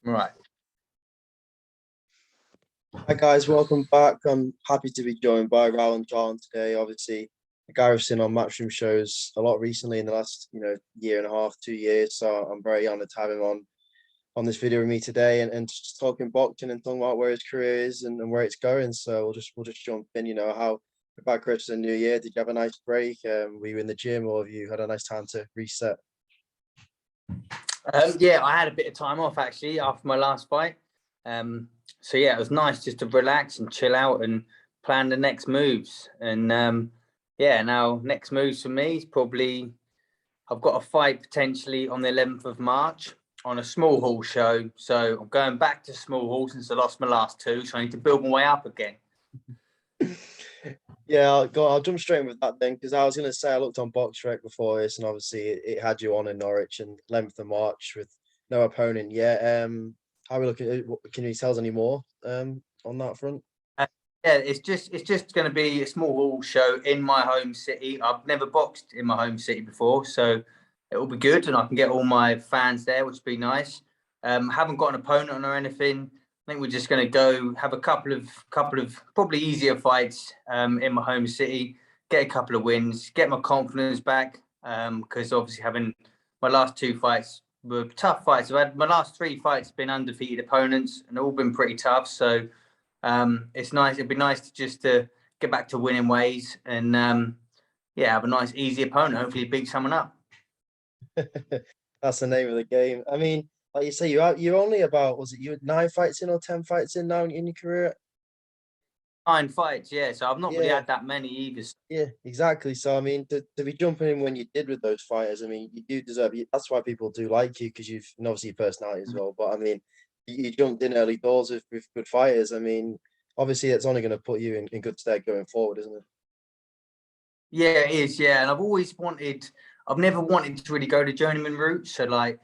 Right. Hi guys, welcome back. I'm happy to be joined by Rylan Charlton today. Obviously, a guy I've seen on Matchroom Shows a lot recently in the last, year and a half, 2 years. So I'm very honoured to have him on this video with me today and just talking boxing and talking about where his career is and where it's going. So we'll just jump in. How about Christmas and New Year? Did you have a nice break? Were you in the gym or have you had a nice time to reset? Yeah, I had a bit of time off actually after my last fight. So yeah, it was nice just to relax and chill out and plan the next moves. And now next moves for me is probably I've got a fight potentially on the 11th of March on a small hall show. So I'm going back to small hall since I lost my last two. So I need to build my way up again. Yeah, I'll jump straight in with that then, because I was going to say I looked on BoxRec before this, and obviously it had you on in Norwich and 11th of March with no opponent yet. How are we looking? Can you tell us any more on that front? Yeah, it's just going to be a small hall show in my home city. I've never boxed in my home city before, so it will be good, and I can get all my fans there, which will be nice. Haven't got an opponent or anything. I think we're just going to go have a couple of probably easier fights in my home city, get a couple of wins, get my confidence back. Because obviously having my last two fights were tough fights. I've had my last three fights been undefeated opponents and all been pretty tough. So it's nice. It'd be nice to get back to winning ways and have a nice easy opponent. Hopefully beat someone up. That's the name of the game. I mean, like you say, you're only about, was it you had 9 fights in or 10 fights in now in your career? 9 fights, yeah. So I've not really had that many either. Yeah, exactly. So I mean, to be jumping in when you did with those fighters, I mean, you do deserve it. That's why people do like you, because you've, and obviously your personality as well. But I mean, you jumped in early doors with good fighters. I mean, obviously it's only going to put you in good stead going forward, isn't it? Yeah, it is. Yeah, and I've never wanted to really go the journeyman route. So like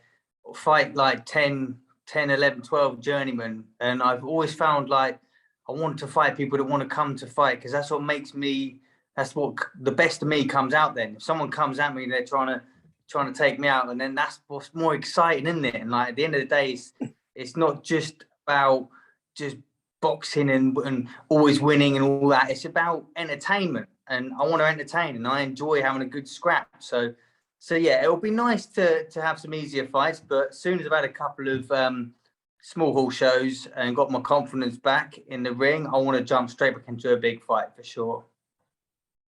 fight like 10, 11, 12 journeymen. And I've always found like I want to fight people that want to come to fight, because that's what makes me, that's what the best of me comes out then. If someone comes at me, they're trying to take me out, and then that's what's more exciting, isn't it? And like at the end of the day, it's not just about just boxing and always winning and all that. It's about entertainment, and I want to entertain, and I enjoy having a good scrap. So yeah, it'll be nice to have some easier fights, but as soon as I've had a couple of small hall shows and got my confidence back in the ring, I want to jump straight back into a big fight for sure.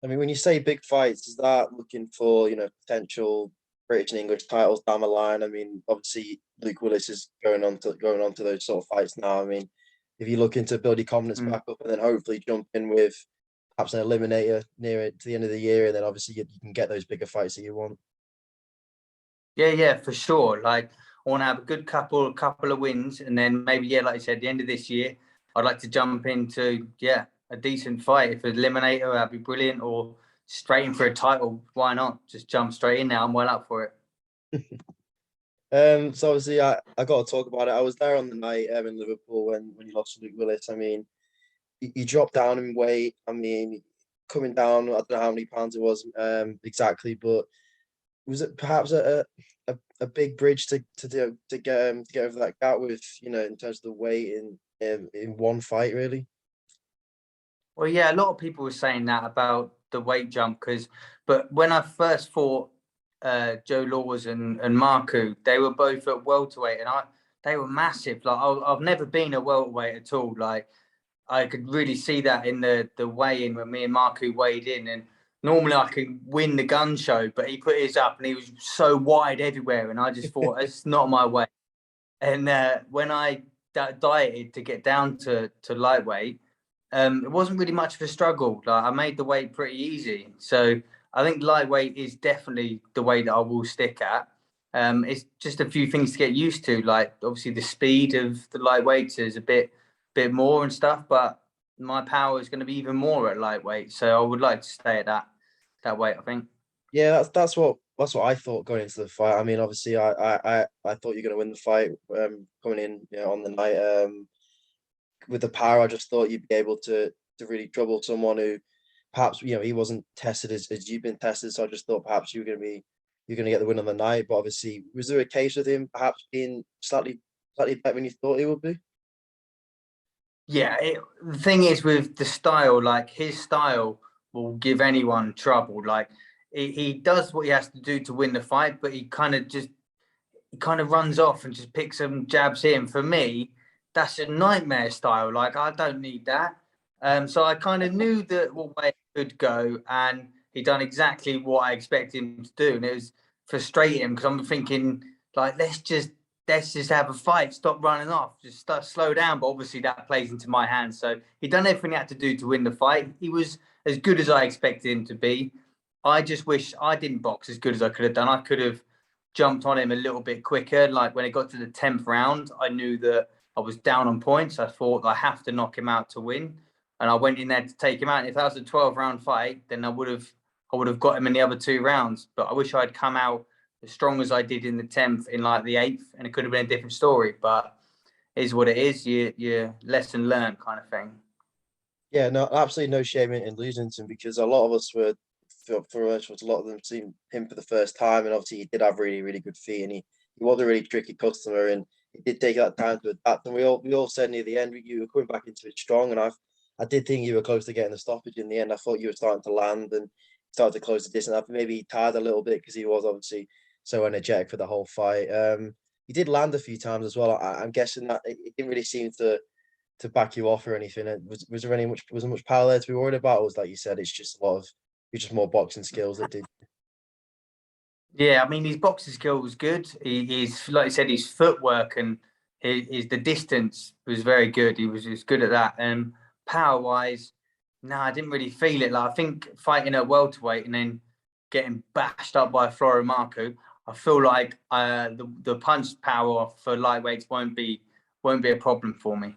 I mean, when you say big fights, is that looking for, potential British and English titles down the line? I mean, obviously Luke Willis is going on to those sort of fights now. I mean, if you're looking to build your confidence back up and then hopefully jump in with perhaps an eliminator near it to the end of the year, and then obviously you can get those bigger fights that you want. Yeah, for sure. Like I want to have a good couple of wins, and then maybe, like I said, the end of this year, I'd like to jump into a decent fight. If an eliminator, that'd be brilliant, or straight in for a title. Why not? Just jump straight in now. I'm well up for it. So obviously I got to talk about it. I was there on the night in Liverpool when you lost to Luke Willis. I mean, you dropped down in weight. I mean, coming down, I don't know how many pounds it was exactly, but was it perhaps a big bridge to get over that gap with, in terms of the weight in one fight, really? Well, yeah, a lot of people were saying that about the weight jump, but when I first fought Joe Laws and Marku, they were both at welterweight, and they were massive. Like I've never been a welterweight at all. Like I could really see that in the weigh-in when me and Marku weighed in, and normally I could win the gun show, but he put his up and he was so wide everywhere, and I just thought it's not my way. And when I dieted to get down to lightweight, it wasn't really much of a struggle. Like I made the weight pretty easy. So I think lightweight is definitely the way that I will stick at. It's just a few things to get used to. Like obviously the speed of the lightweights is a bit more and stuff, but my power is going to be even more at lightweight. So I would like to stay at that weight, I think. Yeah, that's what I thought going into the fight. I mean, obviously I thought you're going to win the fight coming in, on the night. With the power, I just thought you'd be able to really trouble someone who perhaps, he wasn't tested as you've been tested. So I just thought perhaps you're going to get the win on the night. But obviously, was there a case with him perhaps being slightly slightly better than you thought he would be? Yeah, the thing is with the style, like his style will give anyone trouble. Like he does what he has to do to win the fight, but he kind of runs off and just picks some jabs in. For me, that's a nightmare style. Like I don't need that. So I kind of knew that what way it could go, and he done exactly what I expected him to do, and it was frustrating because I'm thinking like let's just have a fight, stop running off, just slow down. But obviously that plays into my hands. So he done everything he had to do to win the fight. He was as good as I expected him to be. I just wish I didn't box as good as I could have done. I could have jumped on him a little bit quicker. Like when it got to the 10th round, I knew that I was down on points. I thought I have to knock him out to win. And I went in there to take him out. And if that was a 12-round fight, then I would have got him in the other 2 rounds. But I wish I'd come out as strong as I did in the 10th, in like the 8th, and it could have been a different story. But it is what it is. You lesson learned kind of thing. Yeah, no, absolutely no shame in losing to him because a lot of us were, for us, a lot of them seen him for the first time, and obviously he did have really, really good feet, and he was a really tricky customer, and he did take that time to adapt. And we all said near the end you were coming back into it strong, and I did think you were close to getting the stoppage in the end. I thought you were starting to land and started to close the distance. I think maybe he tired a little bit because he was obviously so energetic for the whole fight. He did land a few times as well. I'm guessing that it didn't really seem to back you off or anything. Was there much power there to be worried about? Or was like you said, it's just more boxing skills that did. Yeah, I mean his boxing skill was good. He's like I said, his footwork and the distance was very good. He was just good at that. And power wise, no, I didn't really feel it. Like I think fighting at welterweight and then getting bashed up by Florian Marku, I feel like the punch power for lightweights won't be a problem for me.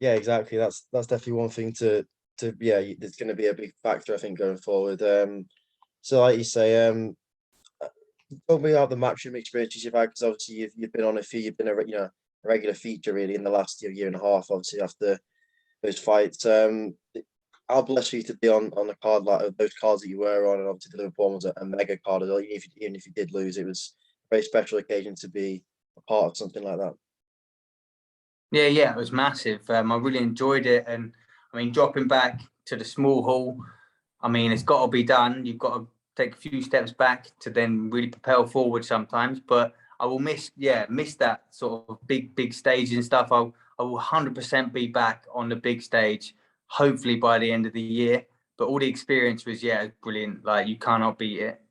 Yeah, exactly. That's definitely one thing to yeah. It's going to be a big factor, I think, going forward. So like you say, tell me about the matchroom experiences you've had because obviously you've been on a few, you've been a regular feature really in the last year and a half. Obviously after those fights, how blessed for you to be on a card like those cards that you were on, and obviously the Liverpool was a mega card as well. Even if you did lose, it was a very special occasion to be a part of something like that. Yeah, it was massive. I really enjoyed it, and I mean, dropping back to the small hall. I mean, it's got to be done. You've got to take a few steps back to then really propel forward sometimes. But I will miss that sort of big stage and stuff. I will 100% be back on the big stage, hopefully by the end of the year. But all the experience was brilliant. Like you cannot beat it.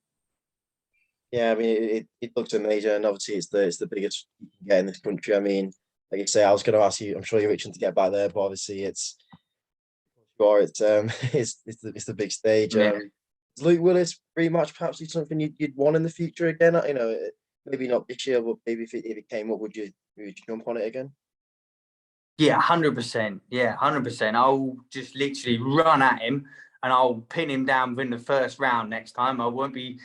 Yeah, I mean it looks amazing, and obviously it's the biggest you can get in this country. I mean, like you say, I was going to ask you. I'm sure you're itching to get back there, but obviously it's the big stage. Yeah. Is Luke Willis rematch perhaps something you'd want in the future again? Maybe not this year, but maybe if it came up, would you jump on it again? Yeah, 100%. Yeah, 100%. I'll just literally run at him and I'll pin him down within the first round next time. I won't be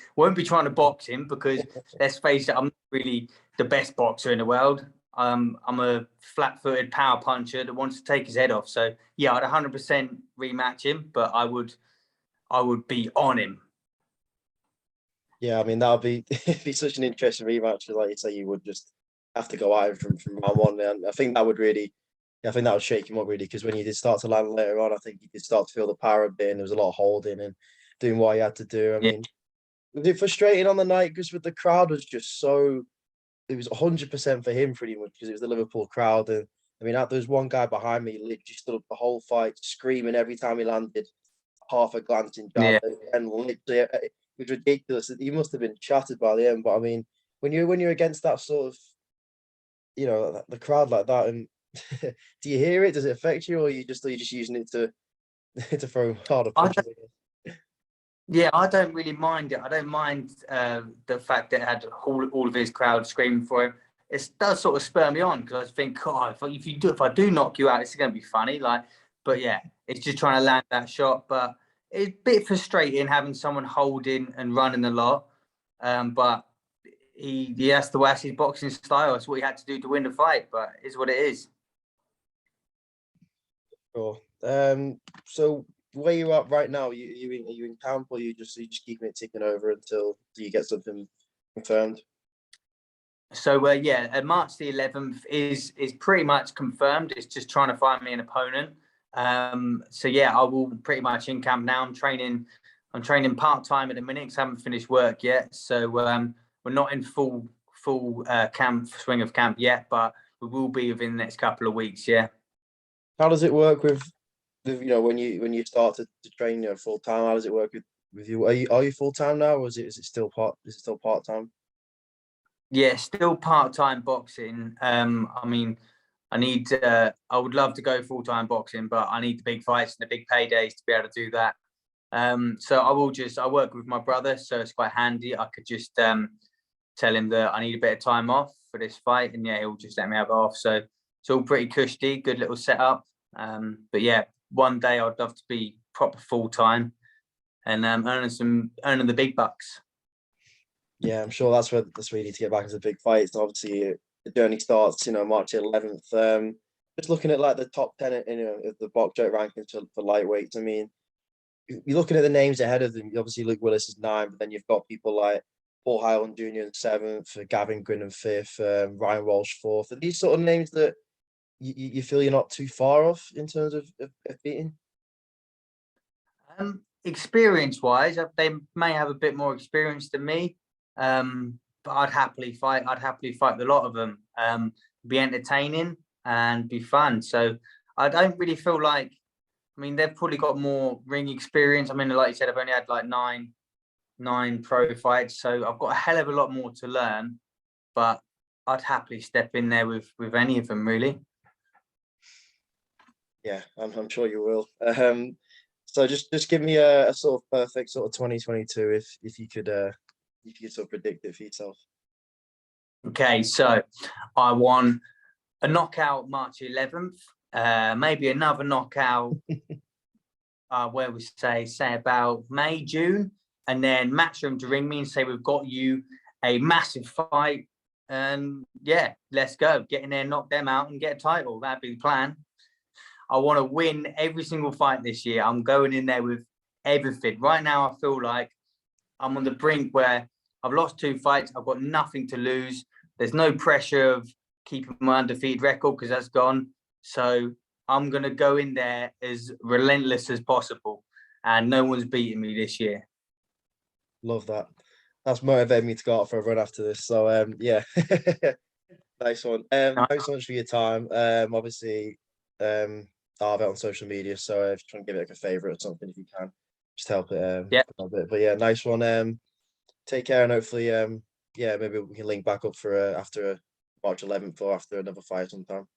trying to box him because let's face it, I'm not really the best boxer in the world. I'm a flat-footed power puncher that wants to take his head off. So yeah, I'd 100% rematch him, but I would be on him. Yeah, I mean that would be it'd be such an interesting rematch. Like you say, you would just have to go at him from round one, and I think that would really, yeah, I think that would shake him up really because when he did start to land later on, I think he did start to feel the power a bit, and there was a lot of holding and doing what he had to do. I Yeah. mean, was it frustrating on the night because with the crowd was just so it was 100% for him pretty much because it was the Liverpool crowd, and I mean, there was one guy behind me literally stood up the whole fight screaming every time he landed half a glancing jab, Yeah. and literally it was ridiculous. He must have been shattered by the end. But I mean, when you're against that sort of the crowd like that, and do you hear it? Does it affect you, or are you just using it to to throw harder I punches? Yeah, I don't really mind it. I don't mind the fact that it had all of his crowd screaming for him. It does sort of spur me on because I think, God, if I do knock you out, it's going to be funny. Like, but yeah, it's just trying to land that shot. But it's a bit frustrating having someone holding and running a lot. But he has to wax his boxing style. That's what he had to do to win the fight. But it's what it is. Sure. So where you at right now? Are you in camp, or you just keeping it ticking over until you get something confirmed? So yeah, March the 11th is pretty much confirmed. It's just trying to find me an opponent. So yeah, I will pretty much in camp now. I'm training part-time at the minute because I haven't finished work yet. So we're not in full camp swing of camp yet, but we will be within the next couple of weeks. Yeah. How does it work with when you start to train full time? How does it work with you? Are you full time now, or is it still part time? Yeah, still part-time boxing. I mean, I would love to go full-time boxing, but I need the big fights and the big paydays to be able to do that. So I work with my brother, so it's quite handy. I could just tell him that I need a bit of time off for this fight, and yeah, he'll just let me have it off. So it's all pretty cushy, good little setup. But yeah, one day I'd love to be proper full-time and earning the big bucks. Yeah, I'm sure that's where you need to get back into big fights. And obviously, the journey starts, March 11th. Just looking at like the top 10, of the box rate rankings for lightweights. I mean, you're looking at the names ahead of them. Obviously, Luke Willis is 9, but then you've got people like Paul Highland Jr. in 7th, Gavin Gwynn in 5th, Ryan Walsh 4th. Are these sort of names that you feel you're not too far off in terms of beating? Experience-wise, they may have a bit more experience than me. But I'd happily fight the lot of them. Be entertaining and be fun. So I don't really feel like, I mean, they've probably got more ring experience. I mean, like you said, I've only had like nine pro fights, so I've got a hell of a lot more to learn. But I'd happily step in there with any of them, really. Yeah, I'm sure you will. So just give me a sort of perfect sort of 2022 if you could sort of predict it for yourself. Okay, so I won a knockout March 11th, maybe another knockout, where we say about May, June, and then Matchroom to ring me and say, we've got you a massive fight. And yeah, let's go. Get in there, knock them out and get a title. That'd be the plan. I want to win every single fight this year. I'm going in there with everything. Right now, I feel like I'm on the brink where I've lost 2 fights. I've got nothing to lose. There's no pressure of keeping my undefeated record because that's gone. So I'm going to go in there as relentless as possible. And no one's beating me this year. Love that. That's motivated me to go out for a run after this. So, yeah. Nice one. Thanks so much for your time. Obviously, I'll have it on social media. So if you try and give it like a favorite or something, if you can, just help it. Yeah. A bit. But yeah, nice one. Take care, and hopefully, yeah, maybe we can link back up for after March 11th or after another fight sometime.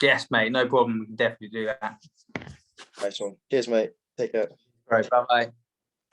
Yes, mate. No problem. We can definitely do that. Nice one. Cheers, mate. Take care. Right. Bye-bye.